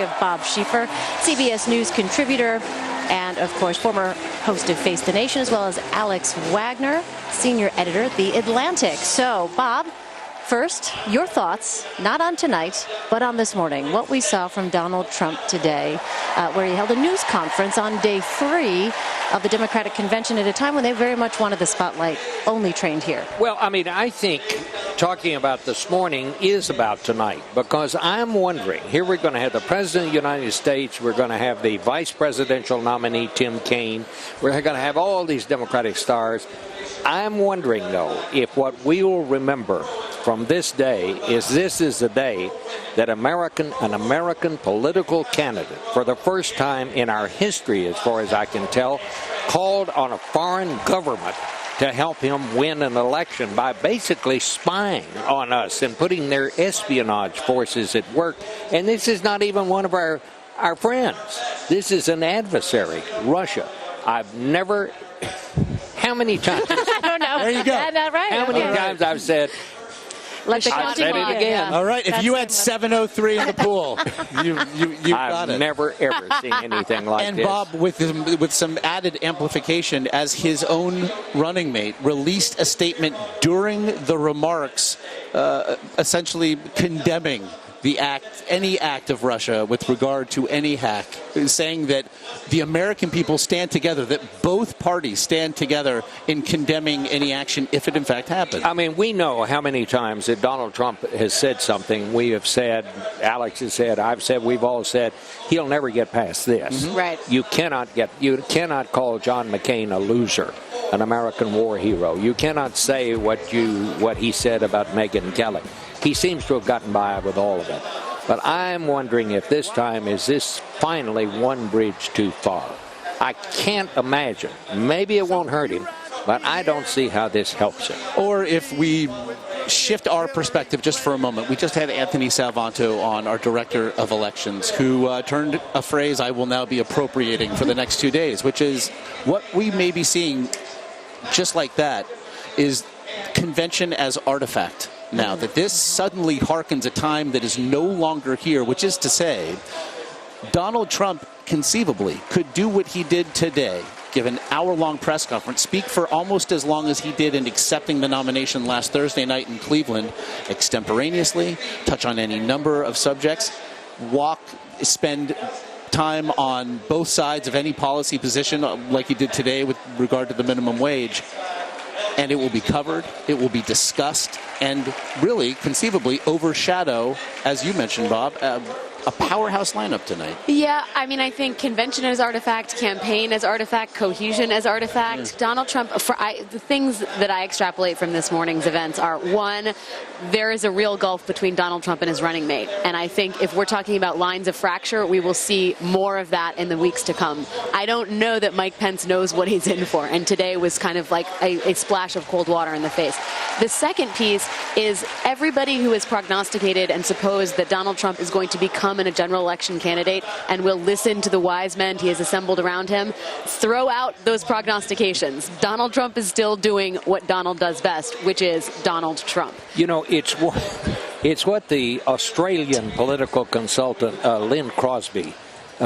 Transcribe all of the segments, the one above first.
have Bob Schieffer, CBS News contributor, and, of course, former host of Face the Nation, as well as Alex Wagner, senior editor at The Atlantic. So, Bob, first, your thoughts, not on tonight, but on this morning, what we saw from Donald Trump today, where he held a news conference on day 3 of the Democratic Convention at a time when they very much wanted the spotlight only trained here. Well, I mean, I think talking about this morning is about tonight, because I'm wondering, here we're going to have the President of the United States, we're going to have the Vice Presidential nominee, Tim Kaine, we're going to have all these Democratic stars. I'm wondering, though, if what we will remember from this day is this is the day that an American political candidate, for the first time in our history, as far as I can tell, called on a foreign government to help him win an election by basically spying on us and putting their espionage forces at work. And this is not even one of our friends. This is an adversary, Russia. I've never... How many times? I don't know. There you go. Right. How many times I've said... Let the I said it again. All right, if you had 703 in the pool, you got it. I've never, ever seen anything like and this. Bob, with some added amplification, as his own running mate, released a statement during the remarks essentially condemning any act of Russia with regard to any hack, saying that the American people stand together, that both parties stand together in condemning any action if it in fact happens. I mean, we know how many times that Donald Trump has said something. We have said, Alex has said, I've said, we've all said, he'll never get past this. Mm-hmm. Right. You cannot call John McCain a loser, an American war hero. You cannot say what he said about Megyn Kelly. He seems to have gotten by with all of it. But I'm wondering if this time is this finally one bridge too far. I can't imagine. Maybe it won't hurt him, but I don't see how this helps him. Or if we shift our perspective just for a moment. We just had Anthony Salvanto on, our director of elections, who turned a phrase I will now be appropriating for the next 2 days, which is what we may be seeing just like that is convention as artifact. Now, that this suddenly harkens a time that is no longer here, which is to say, Donald Trump conceivably could do what he did today, give an hour-long press conference, speak for almost as long as he did in accepting the nomination last Thursday night in Cleveland, extemporaneously, touch on any number of subjects, spend time on both sides of any policy position, like he did today with regard to the minimum wage. And it will be covered, it will be discussed, and really, conceivably, overshadow, as you mentioned, Bob, a powerhouse lineup tonight. Yeah, I mean, I think convention as artifact, campaign as artifact, cohesion as artifact. Yeah. Donald Trump, the things that I extrapolate from this morning's events are, one, there is a real gulf between Donald Trump and his running mate. And I think if we're talking about lines of fracture, we will see more of that in the weeks to come. I don't know that Mike Pence knows what he's in for. And today was kind of like a splash of cold water in the face. The second piece is everybody who has prognosticated and supposed that Donald Trump is going to become a general election candidate and will listen to the wise men he has assembled around him, throw out those prognostications. Donald Trump is still doing what Donald does best, which is Donald Trump. You know, it's what the Australian political consultant Lynn Crosby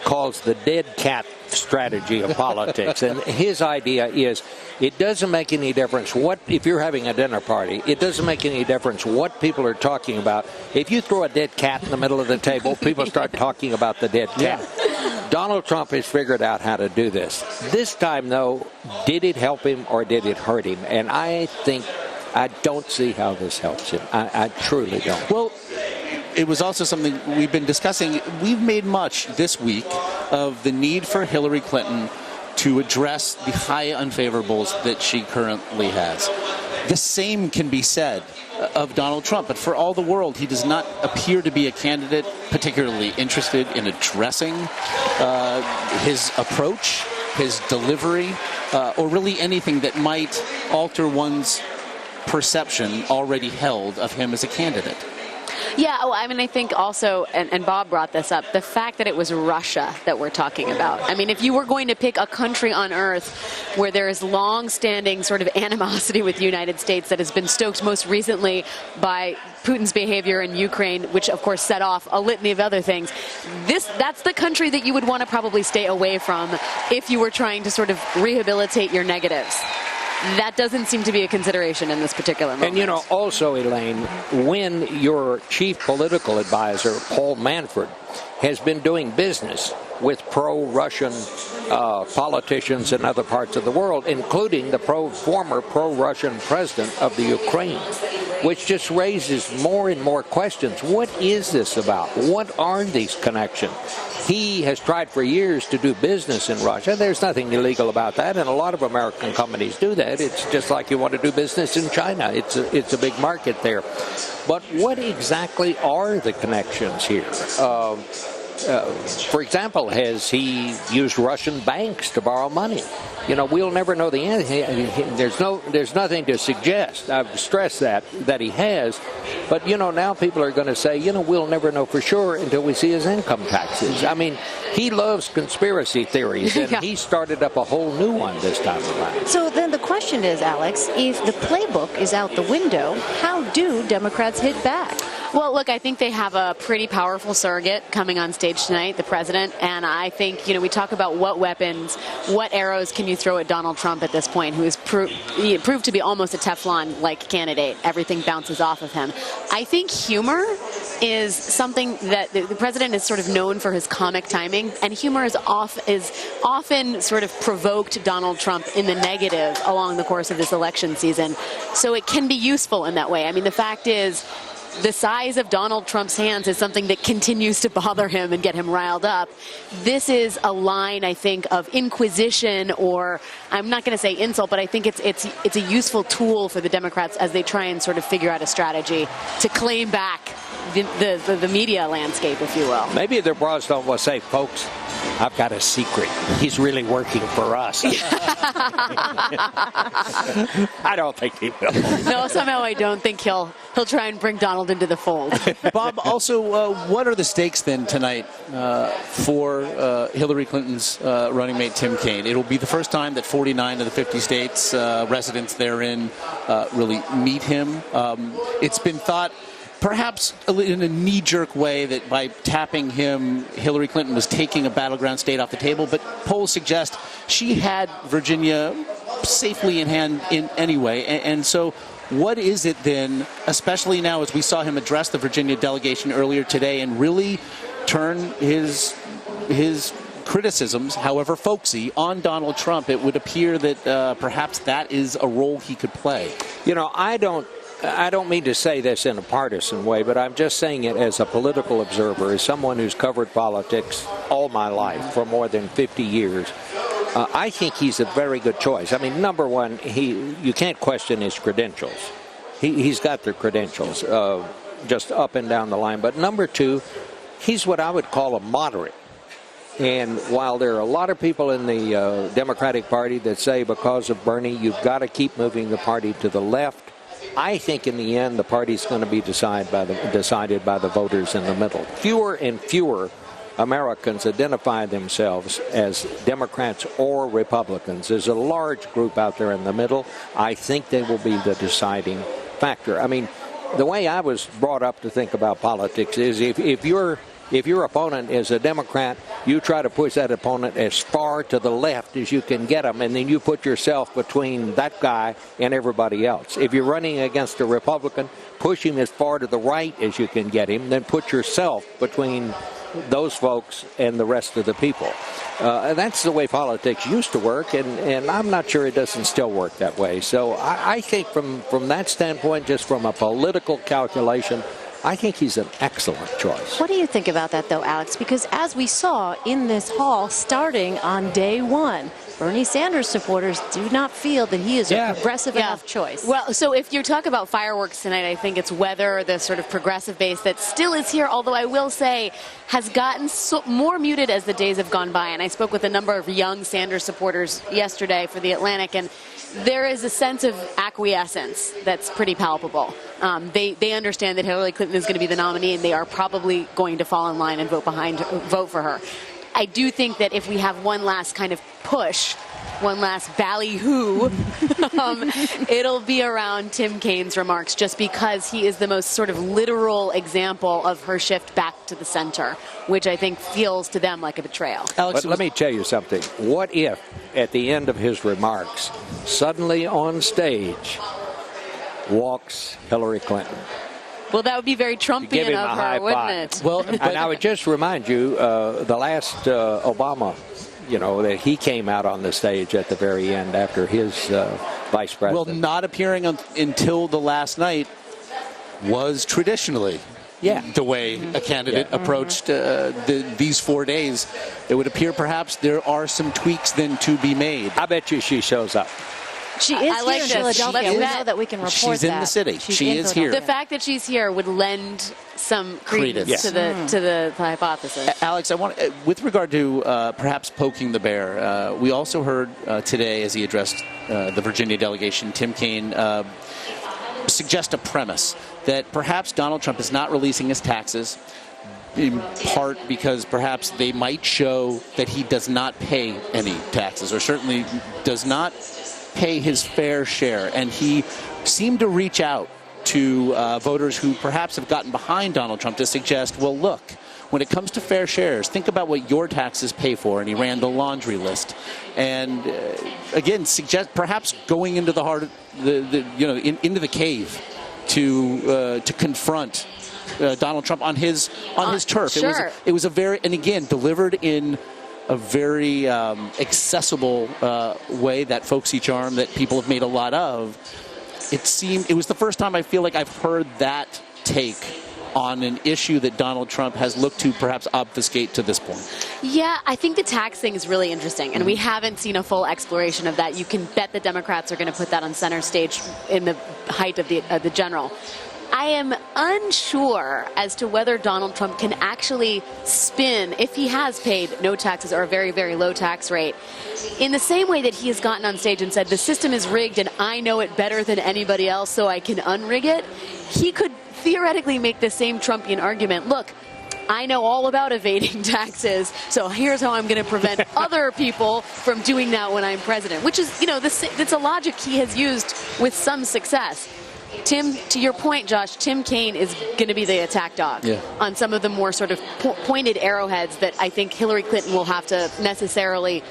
calls the dead cat strategy of politics. And his idea is it doesn't make any difference if you're having a dinner party, it doesn't make any difference what people are talking about. If you throw a dead cat in the middle of the table, people start talking about the dead cat. Yeah. Donald Trump has figured out how to do this. This time, though, did it help him or did it hurt him? And I don't see how this helps him. I truly don't. Well, it was also something we've been discussing. We've made much this week of the need for Hillary Clinton to address the high unfavorables that she currently has. The same can be said of Donald Trump, but for all the world, he does not appear to be a candidate particularly interested in addressing his approach, his delivery, or really anything that might alter one's perception already held of him as a candidate. Yeah, I mean, I think also, and Bob brought this up, the fact that it was Russia that we're talking about. I mean, if you were going to pick a country on earth where there is long-standing sort of animosity with the United States that has been stoked most recently by Putin's behavior in Ukraine, which of course set off a litany of other things, that's the country that you would want to probably stay away from if you were trying to sort of rehabilitate your negatives. That doesn't seem to be a consideration in this particular moment. And, also, Elaine, when your chief political advisor, Paul Manafort, has been doing business with pro-Russian politicians in other parts of the world, including the former pro-Russian president of the Ukraine, which just raises more and more questions. What is this about? What are these connections? He has tried for years to do business in Russia. There's nothing illegal about that, and a lot of American companies do that. It's just like you want to do business in China. It's a big market there. But what exactly are the connections here? For example, has he used Russian banks to borrow money? We'll never know the answer. There's nothing to suggest. I've stressed that he has. But, now people are going to say, we'll never know for sure until we see his income taxes. I mean, he loves conspiracy theories, and he started up a whole new one this time around. So then the question is, Alex, if the playbook is out the window, how do Democrats hit back? Well, look, I think they have a pretty powerful surrogate coming on stage tonight, the president. And I think, we talk about what weapons, what arrows can you throw at Donald Trump at this point, who is proved to be almost a Teflon-like candidate. Everything bounces off of him. I think humor is something that the president is sort of known for his comic timing, and humor is often sort of provoked Donald Trump in the negative along the course of this election season. So it can be useful in that way. I mean, the fact is, the size of Donald Trump's hands is something that continues to bother him and get him riled up. This is a line, I think, of inquisition, or I'm not going to say insult, but I think it's a useful tool for the Democrats as they try and sort of figure out a strategy to claim back the media landscape, if you will. Maybe their bras don't want to say, folks, I've got a secret. He's really working for us. I don't think he will. No, somehow I don't think he'll try and bring Donald into the fold. Bob, also, what are the stakes then tonight for Hillary Clinton's running mate Tim Kaine? It'll be the first time that 49 of the 50 states residents therein really meet him. It's been thought, perhaps in a knee-jerk way, that by tapping him, Hillary Clinton was taking a battleground state off the table. But polls suggest she had Virginia safely in hand in anyway. And so what is it then, especially now as we saw him address the Virginia delegation earlier today and really turn his criticisms, however folksy, on Donald Trump? It would appear that perhaps that is a role he could play. I don't mean to say this in a partisan way, but I'm just saying it as a political observer, as someone who's covered politics all my life for more than 50 years. I think he's a very good choice. I mean, number one, you can't question his credentials. He's got the credentials just up and down the line. But number two, he's what I would call a moderate. And while there are a lot of people in the Democratic Party that say because of Bernie, you've got to keep moving the party to the left, I think in the end the party's going to be decided by the voters in the middle. Fewer and fewer Americans identify themselves as Democrats or Republicans. There's a large group out there in the middle. I think they will be the deciding factor. I mean, the way I was brought up to think about politics is if your opponent is a Democrat, you try to push that opponent as far to the left as you can get them, and then you put yourself between that guy and everybody else. If you're running against a Republican, push him as far to the right as you can get him, then put yourself between those folks and the rest of the people. And that's the way politics used to work, and I'm not sure it doesn't still work that way. So I think from that standpoint, just from a political calculation, I think he's an excellent choice. What do you think about that, though, Alex? Because as we saw in this hall starting on day one, Bernie Sanders supporters do not feel that he is a progressive enough choice. Well, so if you talk about fireworks tonight, I think it's whether the sort of progressive base that still is here, although I will say has gotten more muted as the days have gone by. And I spoke with a number of young Sanders supporters yesterday for The Atlantic, and there is a sense of acquiescence that's pretty palpable. They understand that Hillary Clinton is going to be the nominee, and they are probably going to fall in line and vote for her. I do think that if we have one last kind of push, one last ballyhoo, it'll be around Tim Kaine's remarks, just because he is the most sort of literal example of her shift back to the center, which I think feels to them like a betrayal. Alex, but let me tell you something. What if, at the end of his remarks, suddenly on stage walks Hillary Clinton? Well, that would be very Trumpian of her, wouldn't it? Well, and I would just remind you, the last Obama, that he came out on the stage at the very end after his vice president. Well, not appearing until the last night was traditionally the way a candidate approached these 4 days. It would appear perhaps there are some tweaks then to be made. I bet you she shows up. She is here in Philadelphia. We know that we can report She's in that. the city. She is here. The fact that she's here would lend some credence to the hypothesis. Alex, I want, with regard to perhaps poking the bear, we also heard today, as he addressed the Virginia delegation, Tim Kaine suggest a premise that perhaps Donald Trump is not releasing his taxes, in part because perhaps they might show that he does not pay any taxes, or certainly does not pay his fair share. And he seemed to reach out to voters who perhaps have gotten behind Donald Trump to suggest, well, look, when it comes to fair shares, think about what your taxes pay for. And he ran the laundry list. And again, suggest perhaps going into the heart of into the cave to confront Donald Trump on his turf. Sure. It was a very, and again, delivered in a very accessible way, that folksy charm that people have made a lot of. It was the first time I feel like I've heard that take on an issue that Donald Trump has looked to perhaps obfuscate to this point. Yeah, I think the tax thing is really interesting, and we haven't seen a full exploration of that. You can bet the Democrats are going to put that on center stage in the height of the general. I am unsure as to whether Donald Trump can actually spin, if he has paid no taxes or a very, very low tax rate, in the same way that he has gotten on stage and said, the system is rigged and I know it better than anybody else, so I can unrig it. He could theoretically make the same Trumpian argument. Look, I know all about evading taxes, so here's how I'm going to prevent other people from doing that when I'm president, which is, that's a logic he has used with some success. Tim, to your point, Josh, Tim Kaine is going to be the attack dog on some of the more sort of pointed arrowheads that I think Hillary Clinton will have to necessarily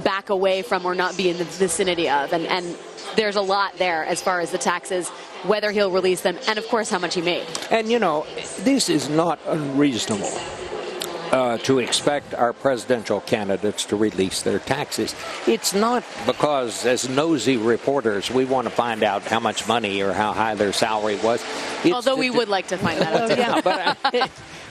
back away from or not be in the vicinity of. And there's a lot there as far as the taxes, whether he'll release them, and of course how much he made. And this is not unreasonable to expect our presidential candidates to release their taxes. It's not because, as nosy reporters, we want to find out how much money or how high their salary was. Although we would like to find that out.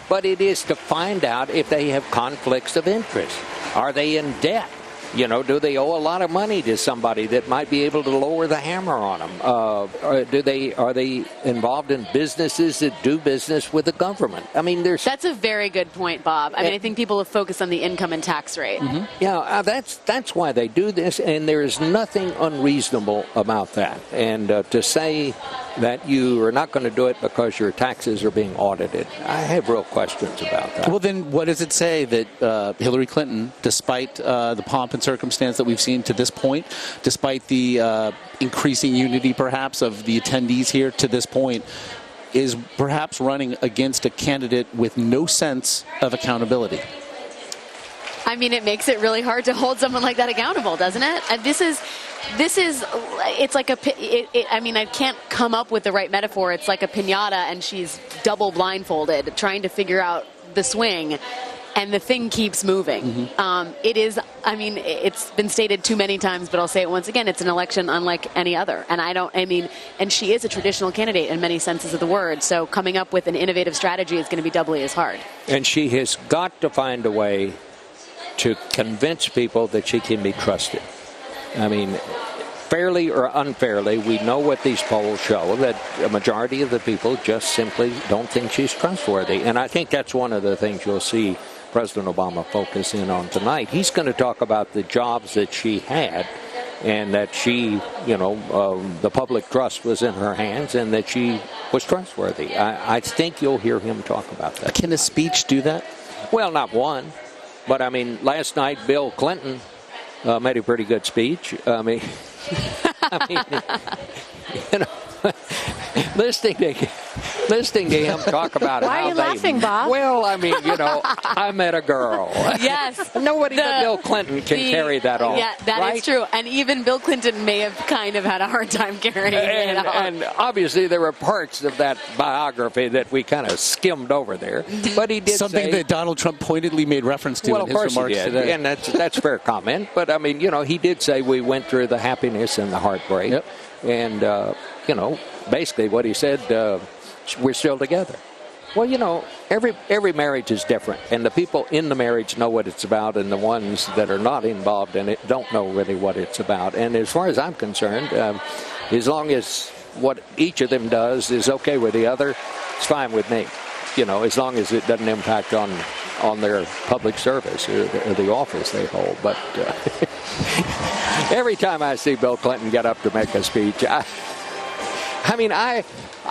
But it is to find out if they have conflicts of interest. Are they in debt? Do they owe a lot of money to somebody that might be able to lower the hammer on them? Are they involved in businesses that do business with the government? I mean, that's a very good point, Bob. I mean, I think people have focused on the income and tax rate. Mm-hmm. Yeah, that's why they do this, and there is nothing unreasonable about that. And to say that you are not going to do it because your taxes are being audited, I have real questions about that. Well, then what does it say that Hillary Clinton, despite the pomp and circumstance that we've seen to this point, despite the increasing unity perhaps of the attendees here to this point, is perhaps running against a candidate with no sense of accountability? I mean, it makes it really hard to hold someone like that accountable, doesn't it? And it's like I can't come up with the right metaphor. It's like a piñata and she's double blindfolded trying to figure out the swing, and the thing keeps moving. It's been stated too many times, but I'll say it once again, it's an election unlike any other. And she is a traditional candidate in many senses of the word, so coming up with an innovative strategy is going to be doubly as hard. And she has got to find a way to convince people that she can be trusted. I mean, fairly or unfairly, we know what these polls show, that a majority of the people just simply don't think she's trustworthy. And I think that's one of the things you'll see President Obama focus in on tonight. He's going to talk about the jobs that she had and that she, the public trust was in her hands, and that she was trustworthy. I think you'll hear him talk about that. Can a speech do that? Well, not one, but I mean, last night Bill Clinton made a pretty good speech. I mean, listening to him talk about Why how are you laughing, Bob? Well, I mean, I met a girl. Yes. Nobody but Bill Clinton can carry that off. Yeah, that right? is true. And even Bill Clinton may have kind of had a hard time carrying it off. And obviously there were parts of that biography that we kind of skimmed over there. But he did something say, that Donald Trump pointedly made reference to in his remarks today. And that's a fair comment. But I mean, he did say we went through the happiness and the heartbreak. Yep. And basically what he said, we're still together. Well, every marriage is different, and the people in the marriage know what it's about, and the ones that are not involved in it don't know really what it's about. And as far as I'm concerned, as long as what each of them does is okay with the other, it's fine with me. As long as it doesn't impact on their public service or the office they hold. But every time I see Bill Clinton get up to make a speech,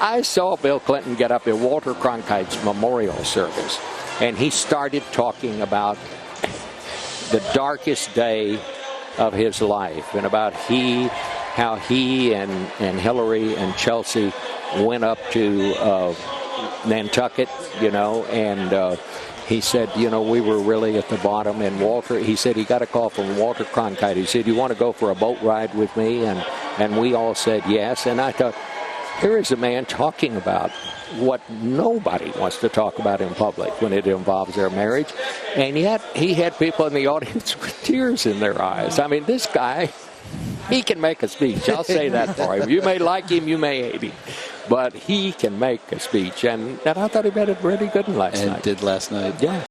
I saw Bill Clinton get up at Walter Cronkite's memorial service, and he started talking about the darkest day of his life and about how he and Hillary and Chelsea went up to Nantucket, and he said, we were really at the bottom. And he said he got a call from Walter Cronkite. He said, you want to go for a boat ride with me? And we all said yes. And I thought, here is a man talking about what nobody wants to talk about in public when it involves their marriage. And yet he had people in the audience with tears in their eyes. I mean, this guy, he can make a speech. I'll say that for him. You may like him, you may hate him. But he can make a speech. And I thought he made it really good last night. And did last night. Yeah.